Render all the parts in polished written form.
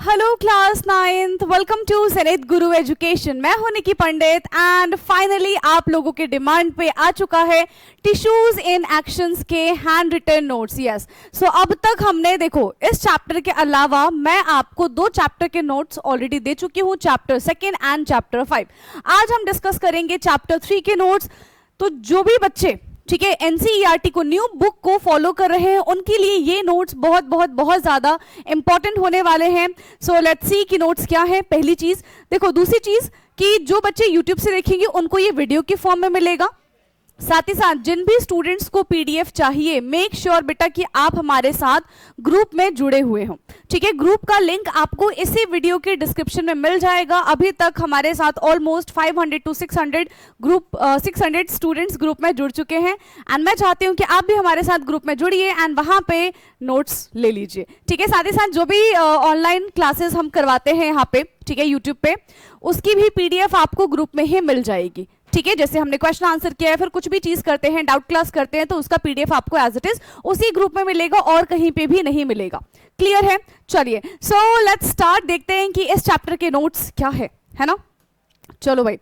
Hello class 9th, welcome to Sanet Guru education. मैं हूं निकी पंडित and finally आप लोगों के डिमांड पे आ चुका है टिश्यूज इन एक्शंस के हैंड रिटन नोट्स। यस, सो अब तक हमने देखो इस चैप्टर के अलावा मैं आपको 2 चैप्टर के नोट्स ऑलरेडी दे चुकी हूं, चैप्टर 2 एंड चैप्टर 5। आज हम डिस्कस करेंगे चैप्टर 3 के नोट्स। तो जो भी बच्चे ठीक है एनसीईआरटी को न्यू बुक को फॉलो कर रहे हैं उनके लिए ये नोट्स बहुत बहुत बहुत ज्यादा इंपॉर्टेंट होने वाले हैं। सो लेट्स सी कि नोट्स क्या है। पहली चीज देखो, दूसरी चीज कि जो बच्चे यूट्यूब से देखेंगे उनको ये वीडियो के फॉर्म में मिलेगा। साथ ही साथ जिन भी स्टूडेंट्स को पीडीएफ चाहिए, मेक श्योर बेटा कि आप हमारे साथ ग्रुप में जुड़े हुए हो। ठीक है, ग्रुप का लिंक आपको इसी वीडियो के डिस्क्रिप्शन में मिल जाएगा। अभी तक हमारे साथ ऑलमोस्ट 500 to 600 स्टूडेंट्स ग्रुप में जुड़ चुके हैं एंड मैं चाहती हूं कि आप भी हमारे साथ ग्रुप में जुड़िए एंड वहां पे नोट्स ले लीजिए। ठीक है, साथ ही साथ जो भी ऑनलाइन क्लासेस हम करवाते हैं यहाँ पे, ठीक है, यूट्यूब पे, उसकी भी पीडीएफ आपको ग्रुप में ही मिल जाएगी। ठीक है, जैसे हमने क्वेश्चन आंसर किया है, फिर कुछ भी चीज करते हैं, डाउट क्लास करते हैं, तो उसका पीडीएफ आपको एज इट इज उसी ग्रुप में मिलेगा और कहीं पे भी नहीं मिलेगा। क्लियर है? चलिए, सो लेट्स स्टार्ट। देखते हैं कि इस चैप्टर के नोट्स क्या है ना। चलो भाई,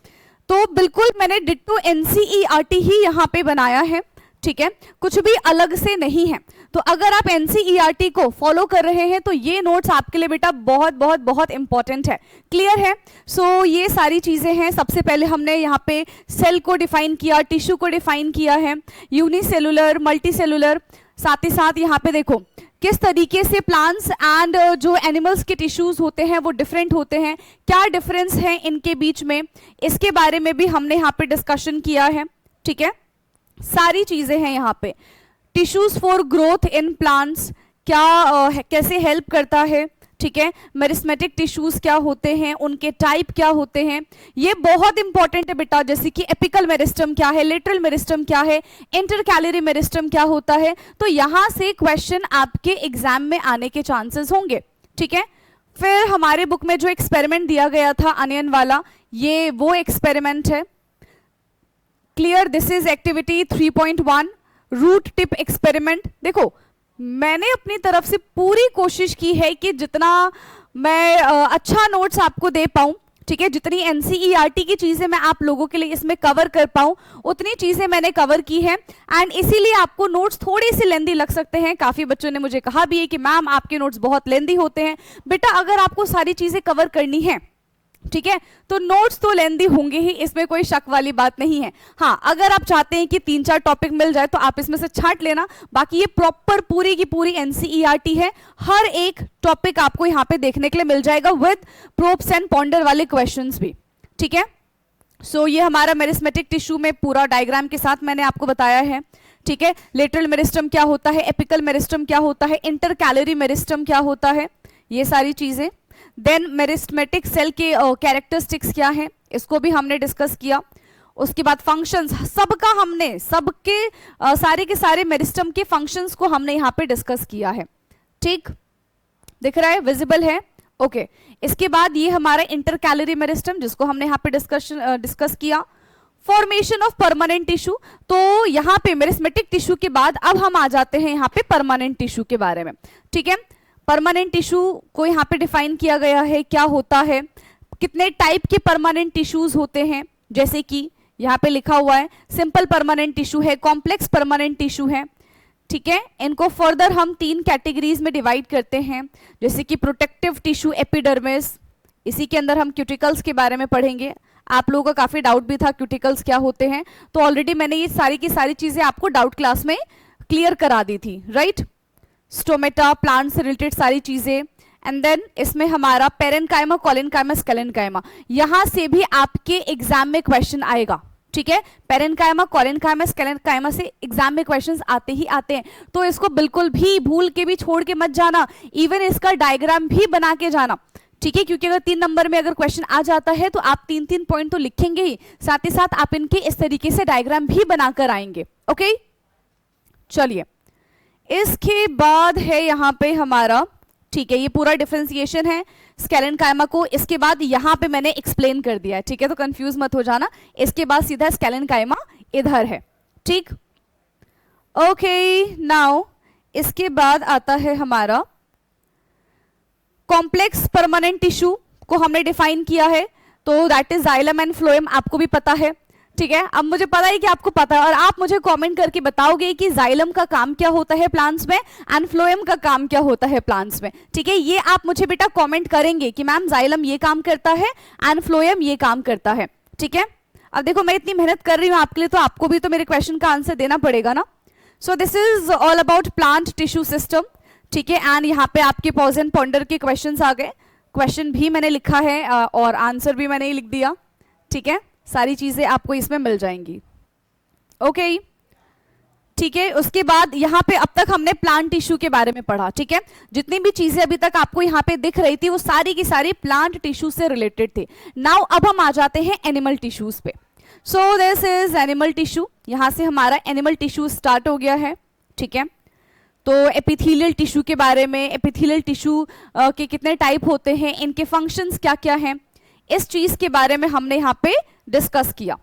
तो बिल्कुल मैंने डिट्टो एनसीईआरटी ही यहाँ पे बनाया है। ठीक है, कुछ भी अलग से नहीं है। तो अगर आप एनसीईआरटी को फॉलो कर रहे हैं तो ये नोट्स आपके लिए बेटा बहुत बहुत बहुत इंपॉर्टेंट है। क्लियर है? सो ये सारी चीजें हैं। सबसे पहले हमने यहाँ पे सेल को डिफाइन किया, टिश्यू को डिफाइन किया है, यूनिसेलुलर, मल्टीसेलुलर। साथ ही साथ यहाँ पे देखो किस तरीके से प्लांट्स एंड जो एनिमल्स के टिश्यूज होते हैं वो डिफरेंट होते हैं, क्या डिफरेंस है इनके बीच में, इसके बारे में भी हमने यहाँ पे डिस्कशन किया है। ठीक है, सारी चीजें हैं यहाँ पे। Tissues for growth in plants क्या कैसे हेल्प करता है। ठीक है, मेरिस्मेटिक टिश्यूज क्या होते हैं, उनके टाइप क्या होते हैं, ये बहुत इंपॉर्टेंट है बेटा। जैसे कि एपिकल मेरिस्टम क्या है, लेटरल मेरिस्टम क्या है, इंटरकैलरी मेरिस्टम क्या होता है। तो यहां से क्वेश्चन आपके एग्जाम में आने के चांसेस होंगे। ठीक है, फिर हमारे बुक में जो एक्सपेरिमेंट दिया गया था अनियन वाला, ये वो एक्सपेरिमेंट है। Clear? This is activity 3.1 root tip experiment. देखो, मैंने अपनी तरफ से पूरी कोशिश की है कि जितना मैं अच्छा नोट्स आपको दे पाऊं, ठीक है, जितनी एनसीईआरटी की चीजें मैं आप लोगों के लिए इसमें कवर कर पाऊं उतनी चीजें मैंने कवर की है एंड इसीलिए आपको नोट्स थोड़ी सी लेंदी लग सकते हैं। काफी बच्चों ने मुझे कहा भी है कि मैम आपके नोट्स बहुत लेंदी होते हैं। बेटा, अगर आपको सारी चीजें कवर करनी है, ठीक है, तो नोट्स तो लेंदी होंगे ही, इसमें कोई शक वाली बात नहीं है। हाँ, अगर आप चाहते हैं कि 3-4 टॉपिक मिल जाए तो आप इसमें से छांट लेना। बाकी ये प्रॉपर पूरी की पूरी एनसीईआरटी है, हर एक टॉपिक आपको यहाँ पे देखने के लिए मिल जाएगा विद प्रोप्स एंड पॉन्डर वाले क्वेश्चंस भी। ठीक है, सो ये हमारा मेरिस्मेटिक टिश्यू में पूरा डायग्राम के साथ मैंने आपको बताया है। ठीक है, लेटरल मेरिस्टम क्या होता है, एपिकल मेरिस्टम क्या होता है, इंटरकैलरी मेरिस्टम क्या होता है, ये सारी चीजें। देन मेरिस्मेटिक सेल के कैरेक्टरिस्टिक्स क्या हैं, इसको भी हमने डिस्कस किया। उसके बाद फंक्शंस, सबका हमने सबके सारे के सारे मेरिस्टम के फंक्शंस को हमने यहाँ पे डिस्कस किया है। ठीक दिख रहा है, विजिबल है? ओके, इसके बाद ये हमारा इंटरकैलरी मेरिस्टम जिसको हमने यहाँ पे डिस्कस किया। फॉर्मेशन ऑफ परमानेंट टिश्यू, तो यहाँ पे मेरिस्मेटिक टिश्यू के बाद अब हम आ जाते हैं यहाँ पे परमानेंट टिश्यू के बारे में। ठीक है, परमानेंट टिश्यू को यहाँ पे डिफाइन किया गया है, क्या होता है, कितने टाइप के परमानेंट टिश्यूज होते हैं। जैसे कि यहाँ पे लिखा हुआ है सिंपल परमानेंट टिश्यू है, कॉम्प्लेक्स परमानेंट टिश्यू है। ठीक है, इनको फर्दर हम 3 कैटेगरीज में डिवाइड करते हैं, जैसे कि प्रोटेक्टिव टिश्यू, एपिडर्मिस। इसी के अंदर हम क्यूटिकल्स के बारे में पढ़ेंगे। आप लोगों का काफी डाउट भी था क्यूटिकल्स क्या होते हैं, तो ऑलरेडी मैंने ये सारी की सारी चीजें आपको डाउट क्लास में क्लियर करा दी थी, राइट। स्टोमेटा, प्लांट से रिलेटेड सारी चीजें। एंड देन इसमें हमारा पेरेन्काइमा, कोलेनकाइमा, स्केलेनकाइमा, यहां से भी आपके एग्जाम में क्वेश्चन आएगा। ठीक है, पेरेन्काइमा, कोलेनकाइमा, स्केलेनकाइमा से एग्जाम में क्वेश्चंस आते ही आते हैं, तो इसको बिल्कुल भी भूल के भी छोड़ के मत जाना, इवन इसका डायग्राम भी बना के जाना। ठीक है, क्योंकि अगर 3 नंबर में अगर क्वेश्चन आ जाता है तो आप 3-3 पॉइंट तो लिखेंगे ही, साथ ही साथ आप इनके इस तरीके से डायग्राम भी बनाकर आएंगे। ओके, चलिए, इसके बाद है यहाँ पे हमारा, ठीक है, ये पूरा डिफरेंशिएशन है स्केलेनकाइमा को। इसके बाद यहाँ पे मैंने एक्सप्लेन कर दिया है। ठीक है, तो कंफ्यूज मत हो जाना। इसके बाद सीधा स्केलेनकाइमा इधर है। ठीक, ओके, नाउ इसके बाद आता है हमारा कॉम्प्लेक्स परमानेंट टिश्यू को हमने डिफाइन किया है, तो that is xylem and phloem, आपको भी पता है, ठीक है। अब मुझे पता है कि आपको पता है और आप मुझे कमेंट करके बताओगे कि जाइलम का काम क्या होता है प्लांट्स में एंड फ्लोएम का काम क्या होता है प्लांट्स में, ठीक है। ये आप मुझे बेटा कमेंट करेंगे कि मैम जाइलम ये काम करता है एंड फ्लोएम ये काम करता है, ठीक है। अब देखो मैं इतनी मेहनत कर रही हूँ आपके लिए, तो आपको भी तो मेरे क्वेश्चन का आंसर देना पड़ेगा ना। So this is all about plant tissue system, ठीक है। एंड यहाँ पे आपके पॉज एंड पॉन्डर के क्वेश्चन आ गए, क्वेश्चन भी मैंने लिखा है और आंसर भी मैंने लिख दिया, ठीक है। सारी चीजें आपको इसमें मिल जाएंगी, ओके, ठीक है। उसके बाद यहाँ पे अब तक हमने प्लांट टिश्यू के बारे में पढ़ा, ठीक है। जितनी भी चीजें अभी तक आपको यहाँ पे दिख रही थी वो सारी की सारी प्लांट टिश्यू से रिलेटेड थी। नाउ अब हम आ जाते हैं एनिमल टिश्यूज पे। So this is animal tissue, यहाँ से हमारा एनिमल टिश्यू स्टार्ट हो गया है, ठीक है। तो एपिथेलियल टिश्यू के बारे में, एपिथेलियल टिश्यू के कितने टाइप होते हैं, इनके फंक्शंस क्या क्या हैं, इस चीज के बारे में हमने यहाँ पे डिस्कस किया,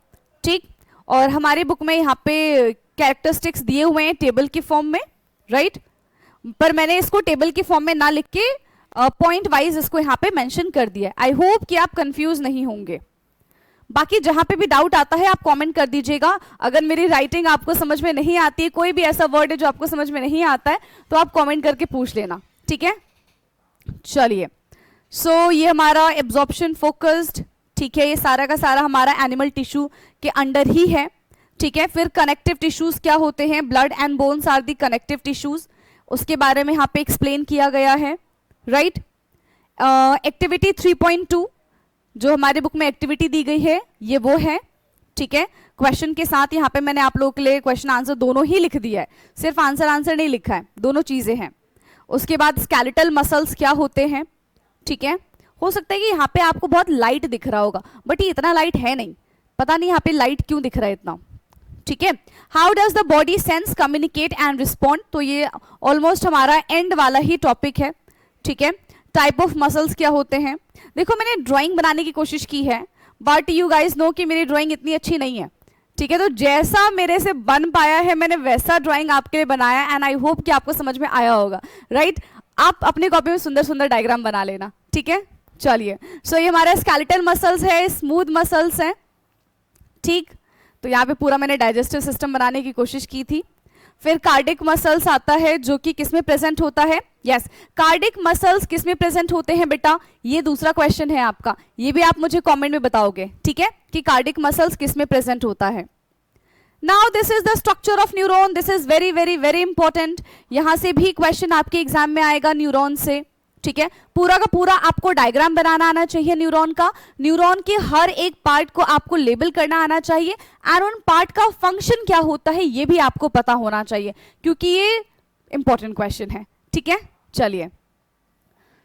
ठीक। और हमारी बुक में यहाँ पे कैरेक्टरिस्टिक्स दिए हुए हैं टेबल के फॉर्म में, राइट, पर मैंने इसको टेबल के फॉर्म में ना लिख के पॉइंट वाइज इसको यहाँ पे मेंशन कर दिया। आई होप कि आप कंफ्यूज नहीं होंगे। बाकी जहां पे भी डाउट आता है आप कमेंट कर दीजिएगा। अगर मेरी राइटिंग आपको समझ में नहीं आती है, कोई भी ऐसा वर्ड है जो आपको समझ में नहीं आता है, तो आप कमेंट करके पूछ लेना, ठीक है। चलिए, सो ये हमारा एब्जॉर्प्शन फोकस्ड, ठीक है, ये सारा का सारा हमारा एनिमल टिश्यू के अंडर ही है, ठीक है। फिर कनेक्टिव टिश्यूज क्या होते हैं, blood and bones are the connective tissues, उसके बारे में यहाँ पे एक्सप्लेन किया गया है, राइट। एक्टिविटी 3.2 जो हमारी बुक में एक्टिविटी दी गई है ये वो है, ठीक है। क्वेश्चन के साथ यहाँ पे मैंने आप लोगों के लिए क्वेश्चन आंसर दोनों ही लिख दिया है, सिर्फ आंसर नहीं लिखा है, दोनों चीजें हैं। उसके बाद स्केलेटल मसल्स क्या होते हैं, ठीक है। हो सकता है कि यहाँ पे आपको बहुत लाइट दिख रहा होगा, बट ये इतना लाइट है नहीं, पता नहीं यहाँ पे लाइट क्यों दिख रहा है इतना, ठीक है। How does the body sense, communicate and respond, तो ये ऑलमोस्ट हमारा एंड वाला ही टॉपिक है, ठीक है। टाइप ऑफ मसल्स क्या होते हैं, देखो मैंने ड्राइंग बनाने की कोशिश की है, बट यू गाइज नो कि मेरी ड्राइंग इतनी अच्छी नहीं है, ठीक है। तो जैसा मेरे से बन पाया है मैंने वैसा ड्राइंग आपके लिए बनाया, एंड आई होप कि आपको समझ में आया होगा, राइट। आप अपनी कॉपी में सुंदर सुंदर डायग्राम बना लेना, ठीक है। चलिए, सो ये हमारा स्केलेटल मसल्स है, स्मूथ मसल्स हैं, ठीक। तो यहाँ पे पूरा मैंने डाइजेस्टिव सिस्टम बनाने की कोशिश की थी। फिर कार्डिक मसल्स आता है जो कि किसमें प्रेजेंट होता है, यस, कार्डिक मसल्स किसमें प्रेजेंट होते हैं बेटा, ये दूसरा क्वेश्चन है आपका, ये भी आप मुझे कमेंट में बताओगे, ठीक है, कि कार्डिक मसल्स किसमें प्रेजेंट होता है। Now this is the structure of neuron, this is very very very important, यहां से भी क्वेश्चन आपके एग्जाम में आएगा न्यूरॉन से, ठीक है। पूरा का पूरा आपको डायग्राम बनाना आना चाहिए न्यूरॉन का, न्यूरॉन के हर एक पार्ट को आपको लेबल करना आना चाहिए, एंड उन पार्ट का फंक्शन क्या होता है ये भी आपको पता होना चाहिए, क्योंकि ये इंपॉर्टेंट क्वेश्चन है, ठीक है। चलिए,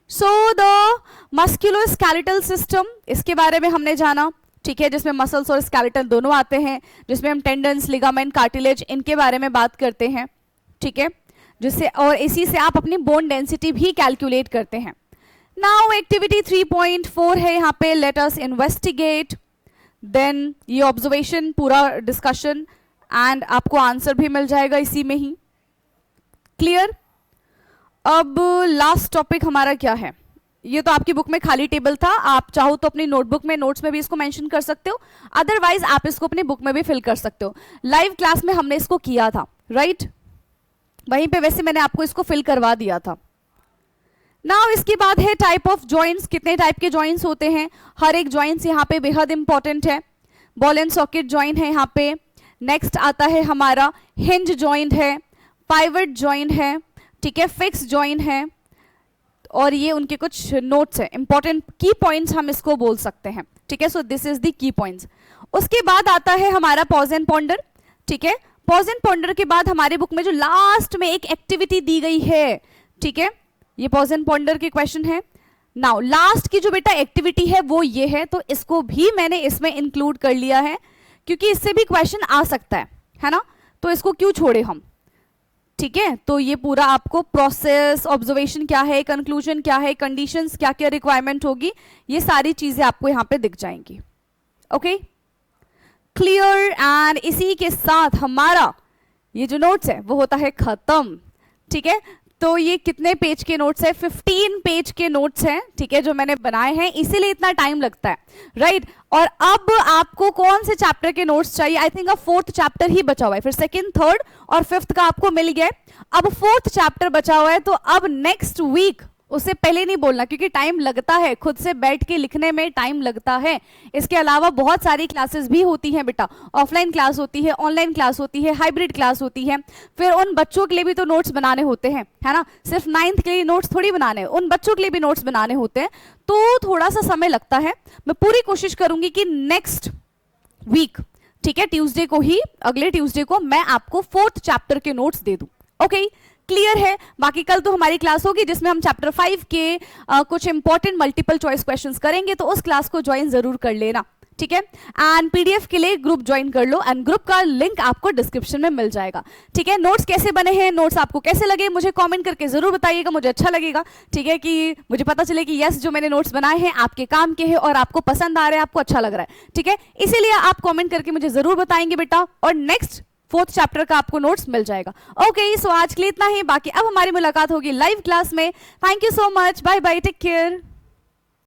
सो द मस्कुलोस्केलेटल सिस्टम, इसके बारे में हमने जाना, ठीक है, जिसमें मसल्स और स्केलेटल दोनों आते हैं, जिसमें हम टेंडन्स, लिगामेंट, कार्टिलेज इनके बारे में बात करते हैं, ठीक है, जिससे और इसी से आप अपनी बोन डेंसिटी भी कैलकुलेट करते हैं। नाउ एक्टिविटी 3.4 है यहाँ पे, लेट अस इन्वेस्टिगेट, देन ये ऑब्जर्वेशन पूरा डिस्कशन एंड आपको आंसर भी मिल जाएगा इसी में ही, क्लियर। अब लास्ट टॉपिक हमारा क्या है, ये तो आपकी बुक में खाली टेबल था, आप चाहो तो अपनी नोटबुक में नोट्स में भी इसको मेंशन कर सकते हो, अदरवाइज आप इसको अपनी बुक में भी फिल कर सकते हो। लाइव क्लास में हमने इसको किया था, राइट, वहीं पे वैसे मैंने आपको इसको फिल करवा दिया था। नाउ इसके बाद है टाइप ऑफ जॉइंट्स, कितने टाइप के जॉइंट्स होते हैं, हर एक जॉइंट्स यहाँ पे बेहद इंपॉर्टेंट है। बॉल एंड सॉकेट जॉइंट है यहाँ पे, नेक्स्ट आता है हमारा हिंज जॉइंट है, पाइवट जॉइंट है, ठीक है, फिक्स जॉइंट है, और ये उनके कुछ नोट्स है, इंपॉर्टेंट की पॉइंट्स हम इसको बोल सकते हैं, ठीक है। So this is the key points. उसके बाद आता है हमारा पॉज एंड पॉन्डर, ठीक है। पॉज एंड पॉन्डर के बाद हमारे बुक में जो लास्ट में एक एक्टिविटी दी गई है, ठीक है, ये पॉज एंड पॉन्डर के क्वेश्चन है। नाउ लास्ट की जो बेटा एक्टिविटी है वो ये है, तो इसको भी मैंने इसमें इंक्लूड कर लिया है, क्योंकि इससे भी क्वेश्चन आ सकता है ना, तो इसको क्यों छोड़े हम, ठीक है। तो ये पूरा आपको प्रोसेस, ऑब्जर्वेशन क्या है, कंक्लूजन क्या है, कंडीशंस क्या क्या रिक्वायरमेंट होगी, ये सारी चीजें आपको यहाँ पे दिख जाएंगी, ओके, क्लियर। एंड इसी के साथ हमारा ये जो नोट्स है वो होता है खत्म, ठीक है। तो ये कितने पेज के नोट्स है? 15 पेज के नोट्स हैं, ठीक है, जो मैंने बनाए हैं, इसीलिए इतना टाइम लगता है, राइट। और अब आपको कौन से चैप्टर के नोट्स चाहिए? आई थिंक अब 4th चैप्टर ही बचा हुआ है, फिर 2nd, 3rd और 5th का आपको मिल गया है। अब 4th चैप्टर बचा हुआ है, तो अब नेक्स्ट वीक, उससे पहले नहीं बोलना क्योंकि टाइम लगता है, खुद से बैठ के लिखने में टाइम लगता है। इसके अलावा बहुत सारी क्लासेस भी होती हैं बेटा, ऑफलाइन क्लास होती है, ऑनलाइन क्लास होती है, हाइब्रिड क्लास होती है। फिर उन बच्चों के लिए भी तो नोट्स बनाने होते हैं, है ना, सिर्फ 9th के लिए नोट्स थोड़ी बनाने हैं, उन बच्चों के लिए भी नोट्स बनाने होते हैं, तो थोड़ा सा समय लगता है। मैं पूरी कोशिश करूंगी कि नेक्स्ट वीक, ठीक है, ट्यूसडे को ही, अगले ट्यूसडे को मैं आपको 4th चैप्टर के नोट्स दे दूं। ओके, क्लियर है? बाकी कल तो हमारी क्लास होगी जिसमें हम चैप्टर 5 के कुछ इंपॉर्टेंट मल्टीपल चॉइस क्वेश्चंस करेंगे, तो उस क्लास को ज्वाइन जरूर कर लेना, ठीक है। एंड पीडीएफ के लिए ग्रुप ज्वाइन कर लो, एंड ग्रुप का लिंक आपको डिस्क्रिप्शन में मिल जाएगा, ठीक है। नोट्स कैसे बने हैं, नोट्स आपको कैसे लगे, मुझे कमेंट करके जरूर बताइएगा, मुझे अच्छा लगेगा, ठीक है, कि मुझे पता चले कि यस, जो मैंने नोट्स बनाए हैं आपके काम के हैं और आपको पसंद आ रहे हैं, आपको अच्छा लग रहा है, ठीक है। इसीलिए आप कॉमेंट करके मुझे जरूर बताएंगे बेटा, और नेक्स्ट 4th चैप्टर का आपको नोट्स मिल जाएगा। ओके, सो आज के लिए इतना ही, बाकी अब हमारी मुलाकात होगी लाइव क्लास में। Thank you so much, bye bye, take care.